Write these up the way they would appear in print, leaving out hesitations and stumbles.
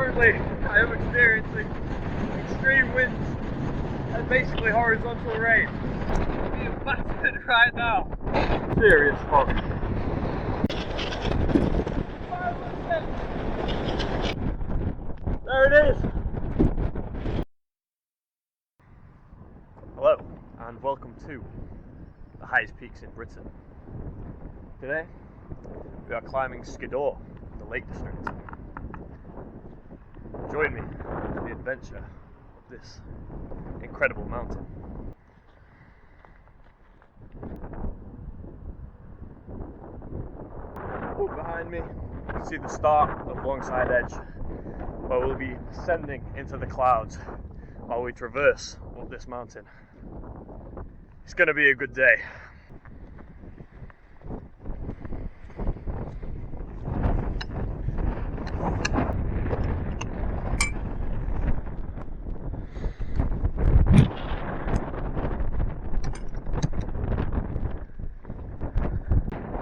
Currently, I am experiencing extreme winds and basically horizontal rain. I'm being battered right now. Serious fog. There it is! Hello, and welcome to the highest peaks in Britain. Today, we are climbing Skiddaw, the Lake District. Join me in the adventure of this incredible mountain. Behind me, you can see the start of Longside Edge, where we'll be ascending into the clouds while we traverse up this mountain. It's going to be a good day.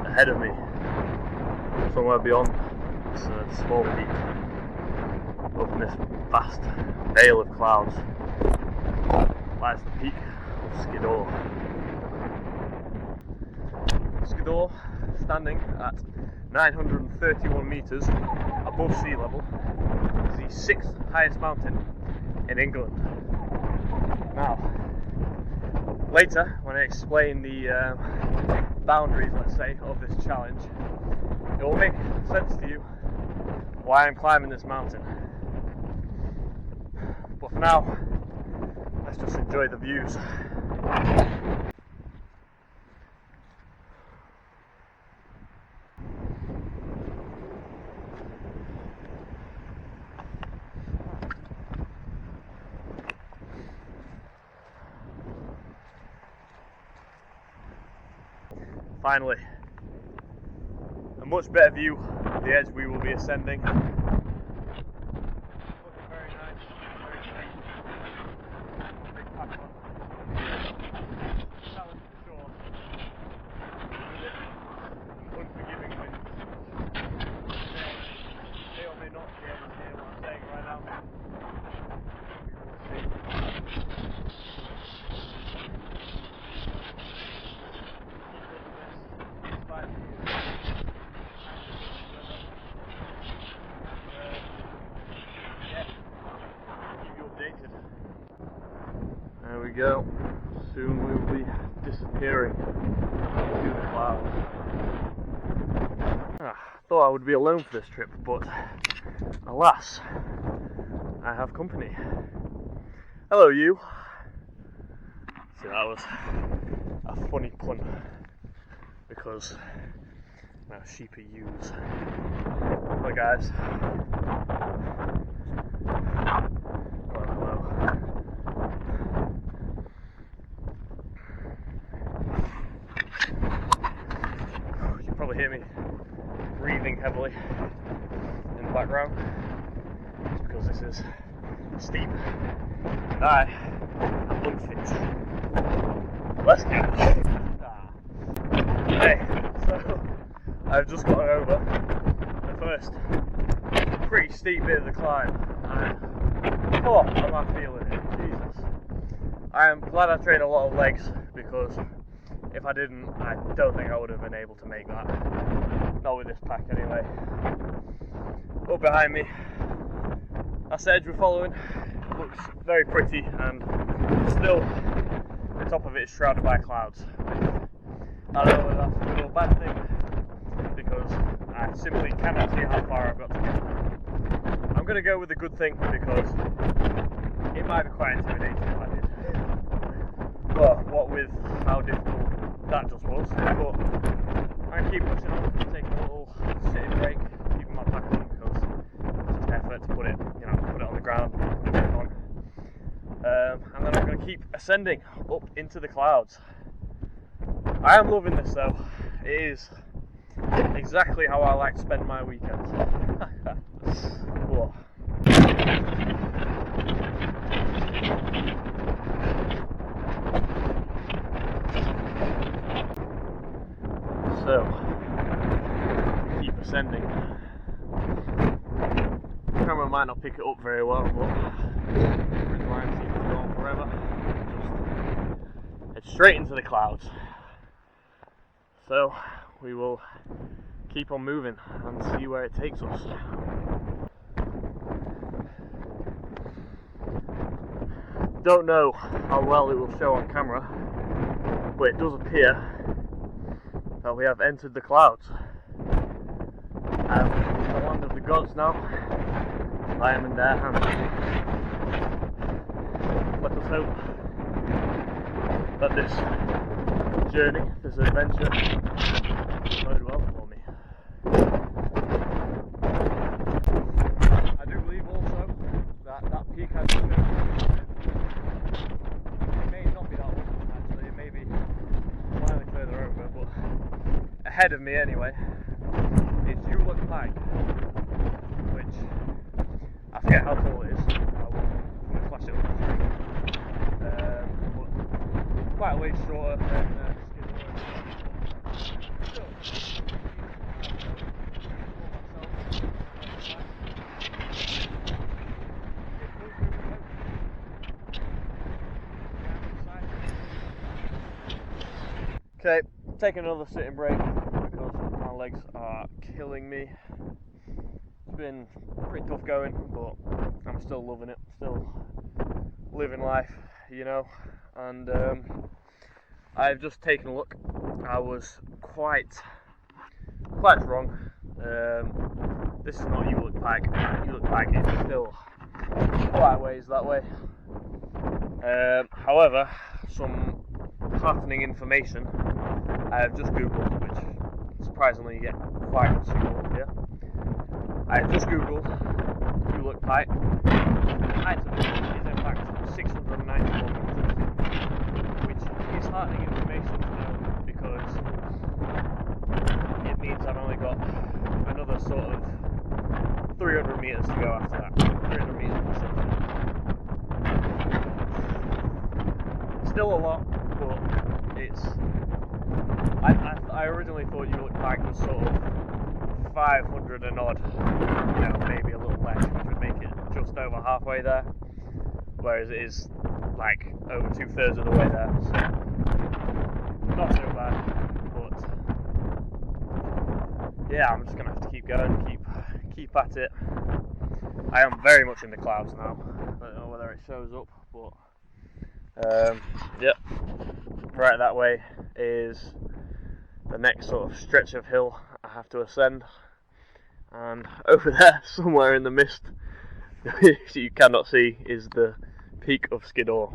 Ahead of me, somewhere beyond this small peak, up in this vast veil of clouds, lies the peak of Skiddaw. Skiddaw, standing at 931 metres above sea level, is the 6th highest mountain in England. Now, later, when I explain the boundaries, let's say, of this challenge, it will make sense to you why I'm climbing this mountain. But for now, let's just enjoy the views. Finally, a much better view of the edge we will be ascending. Looking very nice, very steep. Big pack on. Challenge for sure. Unforgiving winds. May or may not be able to hear what I'm saying right now. We will see. There we go. Soon we will be disappearing into the clouds. Thought I would be alone for this trip, but alas, I have company. Hello, you. See, that was a funny pun because sheep are ewes. Hello, guys. Probably hear me breathing heavily in the background. It's because this is steep and I am unfit. Let's go. Hey, so I've just gotten over the first pretty steep bit of the climb and oh, am I feeling it, Jesus. I am glad I trained a lot of legs because if I didn't, I don't think I would have been able to make that. Not with this pack anyway. Up behind me, that's the edge we're following. Looks very pretty and still the top of it is shrouded by clouds. I don't know whether that's a good or bad thing because I simply cannot see how far I've got to go. I'm going to go with the good thing because it might be quite intimidating if I did. But what with how difficult that just was, but I keep pushing on, taking a little sitting break, keeping my pack on because it's just effort to put it on the ground, put it back on. And then I'm going to keep ascending up into the clouds. I am loving this though. It is exactly how I like to spend my weekends. Whoa. So, keep ascending. Camera might not pick it up very well, but the line seems to go on forever. Just head straight into the clouds. So we will keep on moving and see where it takes us. Don't know how well it will show on camera, but it does appear that we have entered the clouds. The land of the gods now. I am in their hands. Let us hope that this journey, this adventure, bode well for me. I do believe also that that peak has been it may not be that one actually, it may be slightly further over, but ahead of me anyway is Pike, which I forget how tall it is. I'm going to flash it up. But quite a way shorter than Okay, taking another sitting break because my legs are killing me. It's been pretty tough going, but I'm still loving it, still living life, you know. And I've just taken a look. I was quite wrong. This is not Ewart Pike. Ewart Pike is still quite a ways that way. However, some heartening information I have just googled, which surprisingly you get quite a few up here. I have just googled Ewart Pike. The height of it is in fact 691 meters, which is heartening information to know because it means I've only got another sort of 300 meters to go after that. 300 meters of ascension. Still a lot, but it's. I originally thought Ewart Pike was sort of 500 and odd, you know, maybe a little less, which would make it just over halfway there, whereas it is like over 2/3 of the way there, so not so bad, but yeah, I'm just gonna have to keep going, keep at it. I am very much in the clouds now. I don't know whether it shows up, but yeah, right that way is the next sort of stretch of hill I have to ascend, and over there somewhere in the mist you cannot see is the peak of Skiddaw.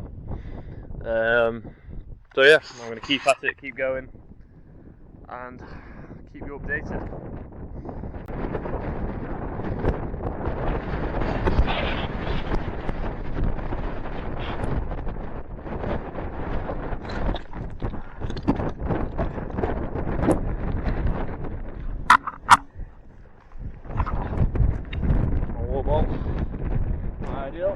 So yeah, I'm going to keep at it, keep going and keep you updated. Ideal.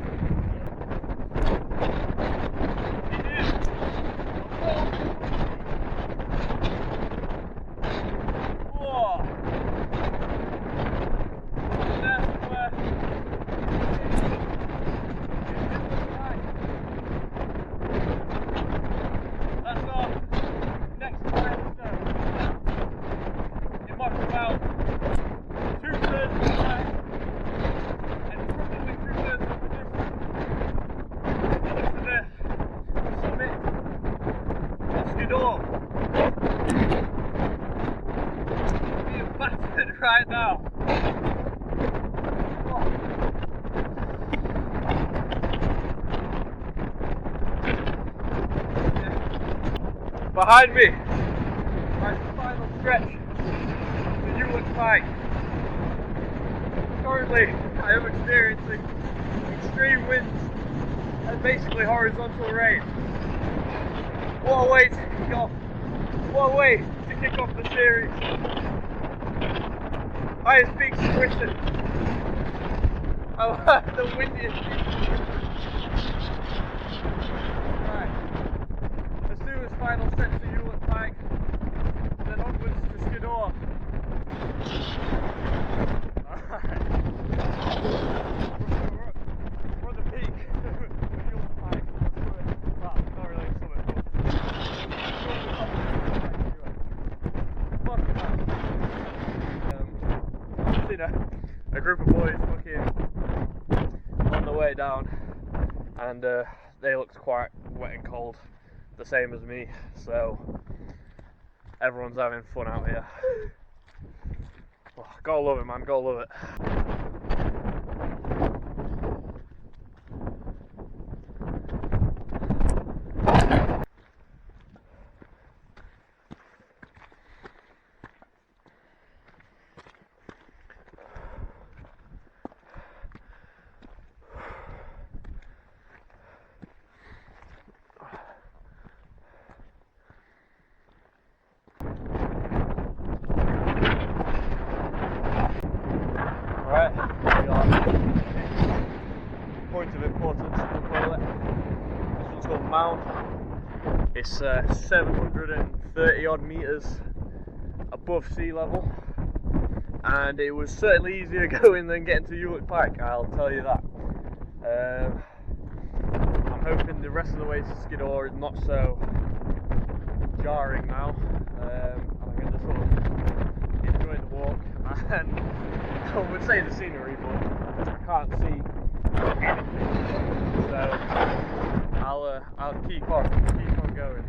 That's our next milestone. It must be about 2/3 of the way. Being battered right now. Oh. Yeah. Behind me, my final stretch of the Ewart Pike. Currently, I am experiencing extreme winds and basically horizontal rain. What a way to kick off! What a way to kick off the series! Highest peaks in Britain. Oh, the windiest peaks. Right. As soon as final stretch to Ewart Pike, then onwards to Skiddaw. Alright. fucking on the way down, and they looked quite wet and cold, the same as me. So everyone's having fun out here. Oh, gotta love it, man. Gotta love it. Point of importance, we'll call it. This one's called Mound. It's 730 odd meters above sea level, and it was certainly easier going than getting to Hewlett Pike, I'll tell you that. I'm hoping the rest of the way to Skiddaw is not so jarring now. I'm going to sort of enjoy the walk, and I would say the scenery, but I can't see anything, so I'll keep on going.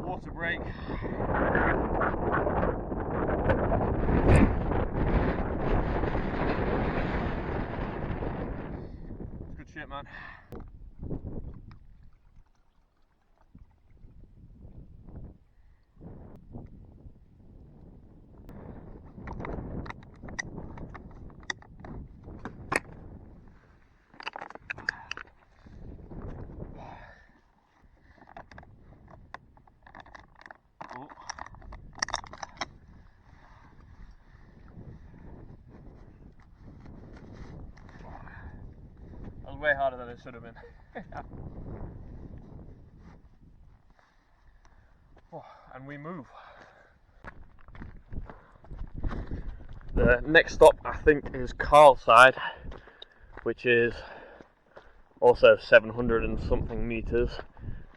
Water break. It's good shit, man. That was way harder than it should have been. Oh, and we move. The next stop, I think, is Carlside, which is also 700 and something meters,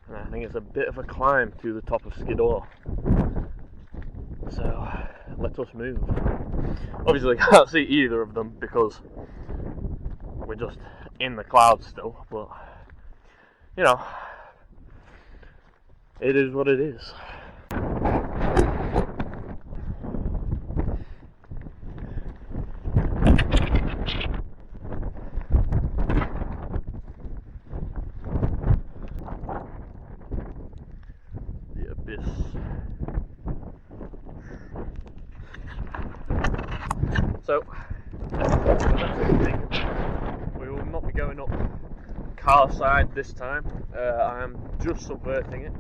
and I think it's a bit of a climb to the top of Skiddaw. So let us move. Obviously I can't see either of them because we're just in the clouds still, but you know, it is what it is. The abyss. So we will not be going up Carlside this time. I am just subverting it.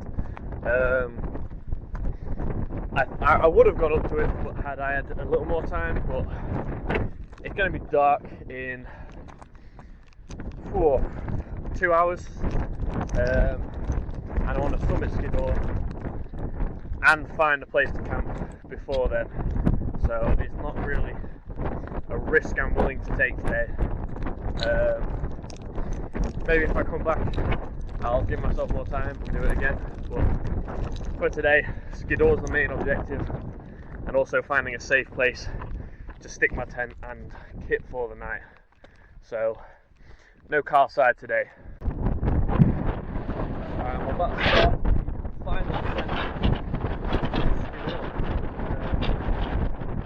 I would have gone up to it, but had I had a little more time. But it's going to be dark in 2 hours, and I want to summit Skiddaw and find a place to camp before then. So it's not really a risk I'm willing to take today. Maybe if I come back, I'll give myself more time and do it again. But for today, Skiddaw is the main objective, and also finding a safe place to stick my tent and kit for the night. So, no Carlside today. I'm about to start finding the tent.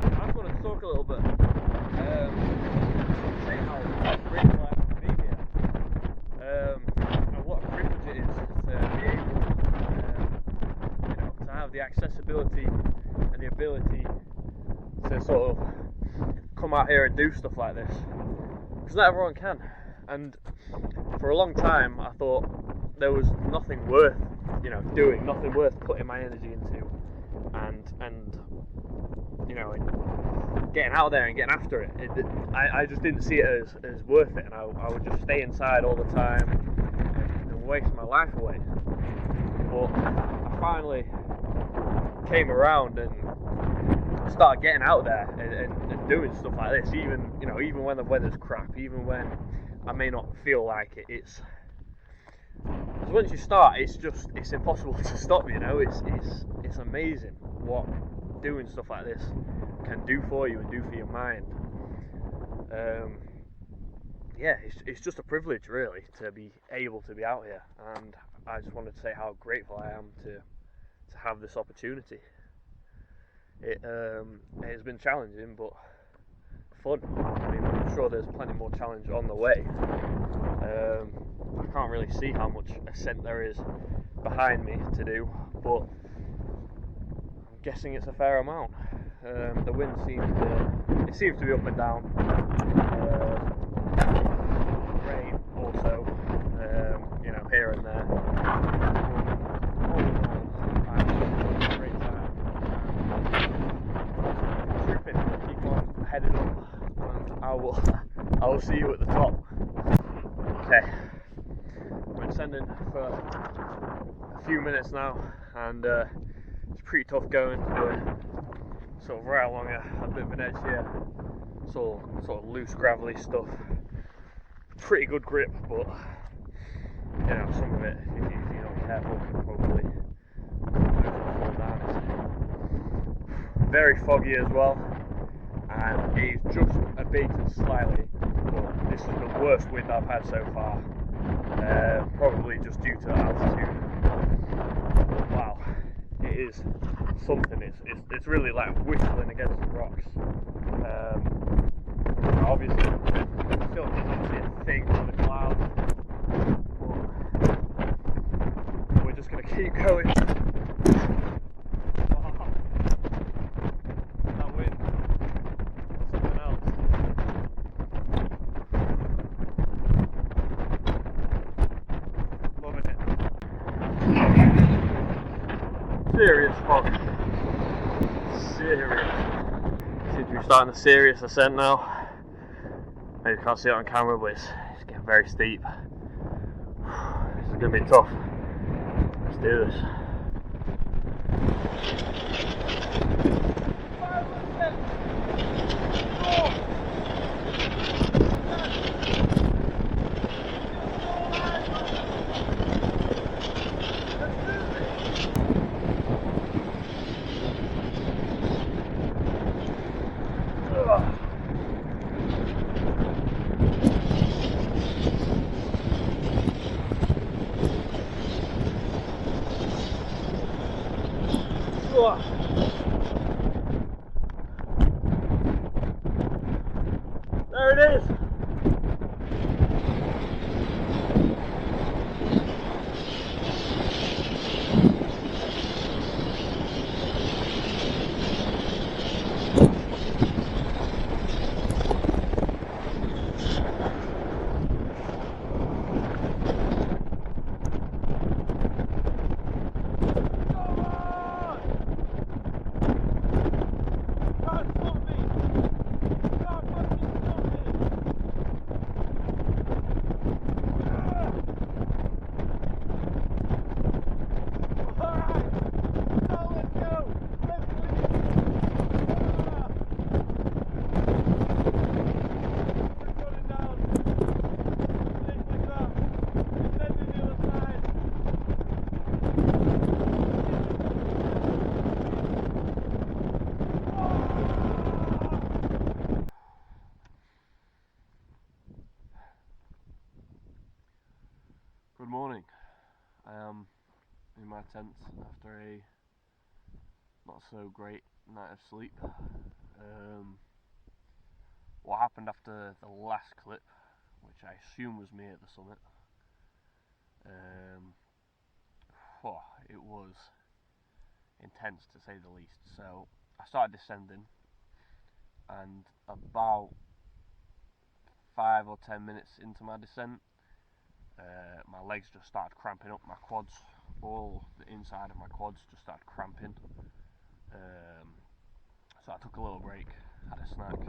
I just want to talk a little bit. Say how grateful I am to be here. And what a privilege it is to be able, to have the accessibility and the ability to sort of come out here and do stuff like this. Because not everyone can. And for a long time, I thought there was nothing worth, doing, nothing worth putting my energy into, and getting out there and getting after it. I just didn't see it as worth it, and I would just stay inside all the time and waste my life away. But I finally came around and started getting out there and doing stuff like this, even when the weather's crap, even when I may not feel like it. It's because once you start, it's impossible to stop. You know, it's amazing what doing stuff like this can do for you and do for your mind. Yeah, it's just a privilege really to be able to be out here, and I just wanted to say how grateful I am to have this opportunity. It has been challenging, but fun. I mean, I'm sure there's plenty more challenge on the way. I can't really see how much ascent there is behind me to do, but I'm guessing it's a fair amount. The wind seems to be up and down. Rain also, you know, here and there. All in all, I'm having a great time. Trooping, keep on headed up, and I will see you at the top. Okay, I've been sending for a few minutes now, and it's pretty tough going. We're sort of right along a bit of an edge here. It's all sort of loose, gravelly stuff. Pretty good grip, but you know, some of it, if you're not careful, can probably fall down. It's very foggy as well, and it's just abated slightly, but this is the worst wind I've had so far, probably just due to altitude. Wow, it is something. It's really like whistling against the rocks. Obviously, still can't see a thing through the clouds, but we're just going to keep going. Wow. That wind, something else. Loving it. Serious fog. Serious. Seems to be starting a serious ascent now. You can't see it on camera, but it's getting very steep. This is going to be tough. Let's do this. There it is. Good morning. I am in my tent after a not so great night of sleep. What happened after the last clip, which I assume was me at the summit, it was intense to say the least. So I started descending, and about 5 or 10 minutes into my descent, my legs just started cramping up, my quads, all the inside of my quads just started cramping. So I took a little break, had a snack,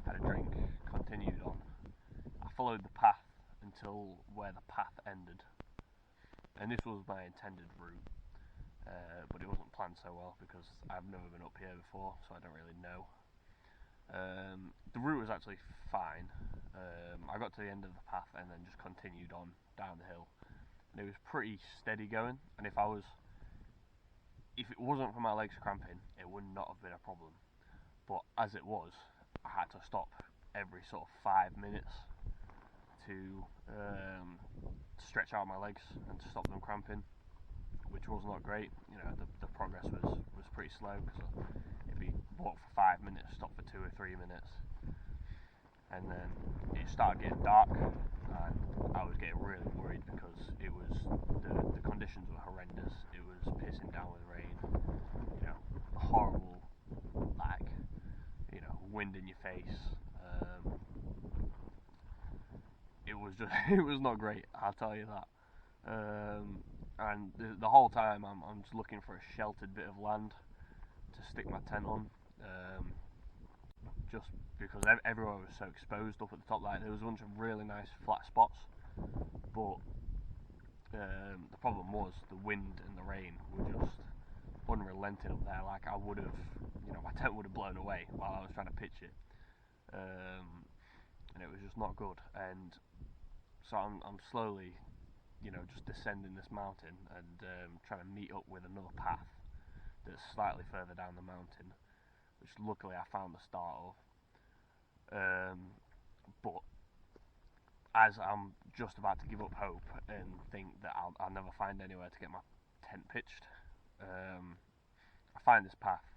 had a drink, continued on. I followed the path until where the path ended, and this was my intended route, but it wasn't planned so well because I've never been up here before, so I don't really know. The route was actually fine. I got to the end of the path and then just continued on down the hill and it was pretty steady going. And if it wasn't for my legs cramping, it would not have been a problem. But as it was, I had to stop every sort of 5 minutes to stretch out my legs and to stop them cramping, which was not great. You know, the progress was pretty slow, because it'd be walk for 5 minutes, stop for 2 or 3 minutes, and then it started getting dark, and I was getting really worried because it was the conditions were horrendous. It was pissing down with rain, you know, horrible, like, you know, wind in your face. It was just it was not great, I'll tell you that. And the whole time I'm just looking for a sheltered bit of land to stick my tent on, just because everywhere was so exposed up at the top. Like, there was a bunch of really nice flat spots, but the problem was the wind and the rain were just unrelenting up there. Like, I would have, you know, my tent would have blown away while I was trying to pitch it, and it was just not good. And so I'm slowly, you know, just descending this mountain and trying to meet up with another path that's slightly further down the mountain, which luckily I found the start of. But as I'm just about to give up hope and think that I'll never find anywhere to get my tent pitched, I find this path,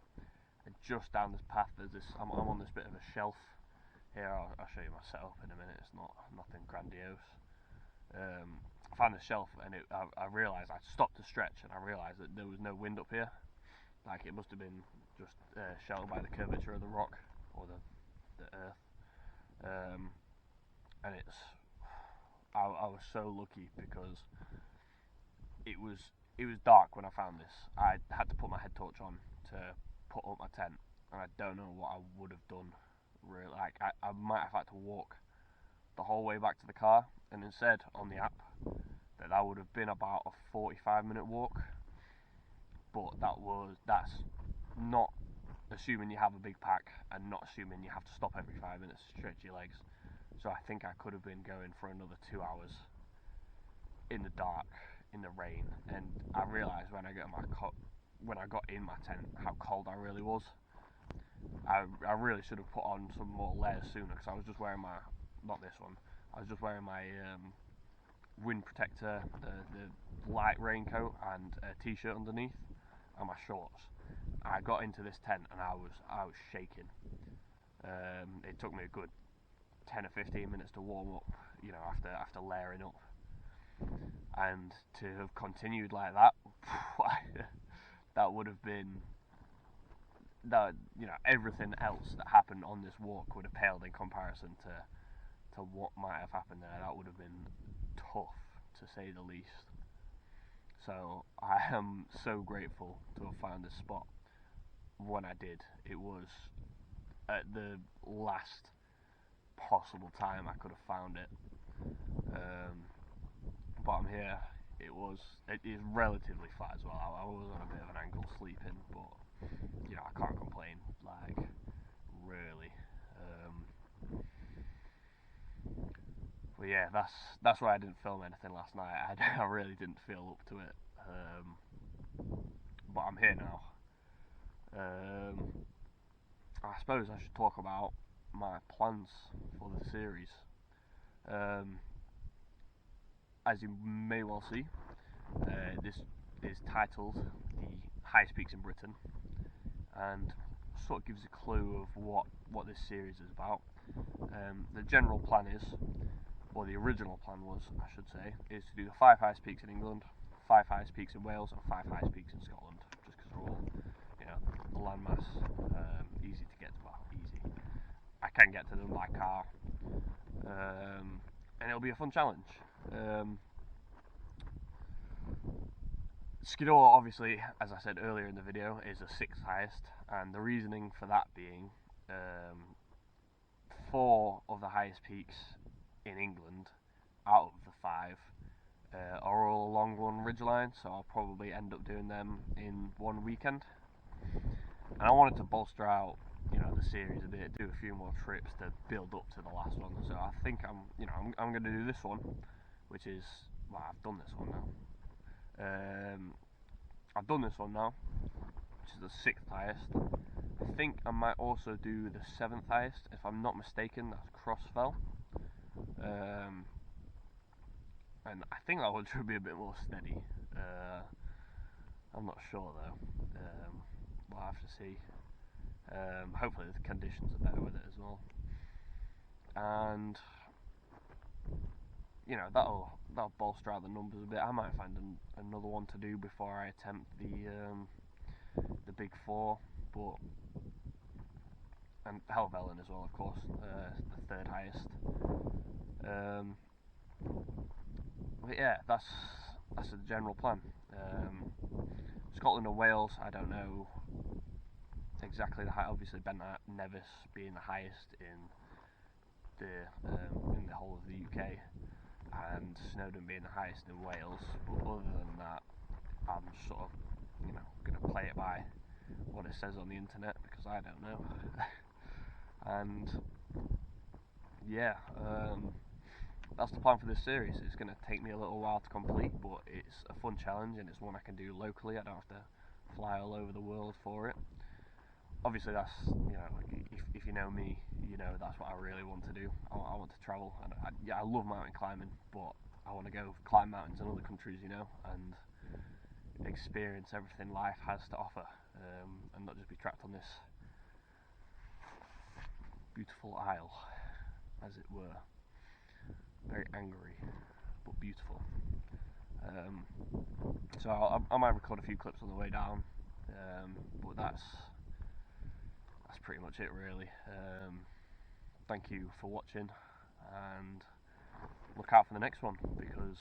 and just down this path there's this. I'm on this bit of a shelf here. I'll show you my setup in a minute. It's nothing grandiose. I found the shelf, and I realised I stopped to stretch, and I realised that there was no wind up here. Like, it must have been just sheltered by the curvature of the rock or the earth. And I was so lucky, because it was dark when I found this. I had to put my head torch on to put up my tent, and I don't know what I would have done. Really, like, I might have had to walk the whole way back to the car, and instead on the app that would have been about a 45-minute walk. But that's not assuming you have a big pack, and not assuming you have to stop every 5 minutes to stretch your legs. So I think I could have been going for another 2 hours in the dark, in the rain. And I realised when I got in my tent how cold I really was. I really should have put on some more layers sooner, because I was just wearing my, not this one, I was just wearing my wind protector, the light raincoat, and a t-shirt underneath, and my shorts. I got into this tent and I was shaking. It took me a good 10 or 15 minutes to warm up, you know, after layering up, and to have continued like that, that would have been, that, you know, everything else that happened on this walk would have paled in comparison to what might have happened there. That would have been tough, to say the least. So I am so grateful to have found this spot when I did. It was at the last possible time I could have found it. But I'm here. It is relatively flat as well. I was on a bit of an angle sleeping, but, you know, I can't complain, like, really. But yeah, that's why I didn't film anything last night. I really didn't feel up to it. But I'm here now. I suppose I should talk about my plans for the series. As you may well see, this is titled The Highest Peaks in Britain, and sort of gives a clue of what this series is about. The general plan is, or the original plan was, I should say, is to do the 5 highest peaks in England, 5 highest peaks in Wales, and 5 highest peaks in Scotland, just because they're all, you know, the landmass, easy to get to. Well, easy. I can get to them by car, and it'll be a fun challenge. Skiddaw, obviously, as I said earlier in the video, is the 6th highest, and the reasoning for that being 4 of the highest peaks in England out of the 5 are all along one ridgeline, so I'll probably end up doing them in one weekend. And I wanted to bolster out, you know, the series a bit, do a few more trips to build up to the last one. So I think I'm going to do this one, which is well, I've done this one now, which is the 6th highest. I think I might also do the 7th highest, if I'm not mistaken. That's Crossfell. And I think that one should be a bit more steady. I'm not sure though. We'll have to see. Hopefully the conditions are better with it as well. And you know, that'll bolster out the numbers a bit. I might find another one to do before I attempt the big 4, and Helvellyn as well, of course, the 3rd highest. But yeah, that's the general plan. Scotland or Wales, I don't know exactly the height. Obviously, Ben Nevis being the highest in the whole of the UK, and Snowdon being the highest in Wales. But other than that, I'm sort of, you know, going to play it by what it says on the internet, because I don't know. And yeah, that's the plan for this series. It's going to take me a little while to complete, but it's a fun challenge, and it's one I can do locally. I don't have to fly all over the world for it. Obviously, that's, you know, if you know me, you know that's what I really want to do. I want to travel, and I love mountain climbing, but I want to go climb mountains in other countries, you know, and experience everything life has to offer, and not just be trapped on this beautiful isle, as it were. Very angry, but beautiful. So I might record a few clips on the way down, but that's pretty much it really. Thank you for watching, and look out for the next one, because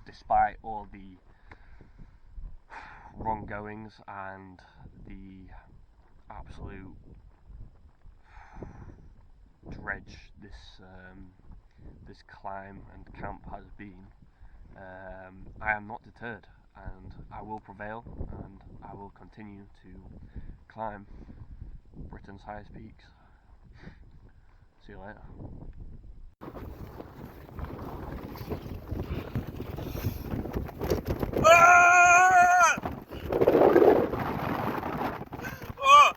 despite all the wrong goings and the absolute dredge this climb and camp has been, I am not deterred, and I will prevail, and I will continue to climb Britain's highest peaks. See you later. Oh,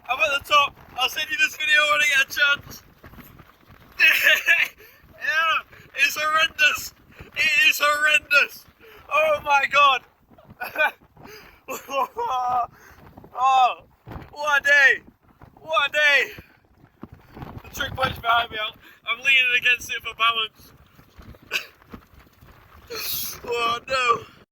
I'm at the top. I'll send you this video when I get a chance. Yeah, it's horrendous. It is horrendous. Oh my god. Oh, what a day. What a day. The trick point's behind me. I'm leaning against it for balance. Oh no.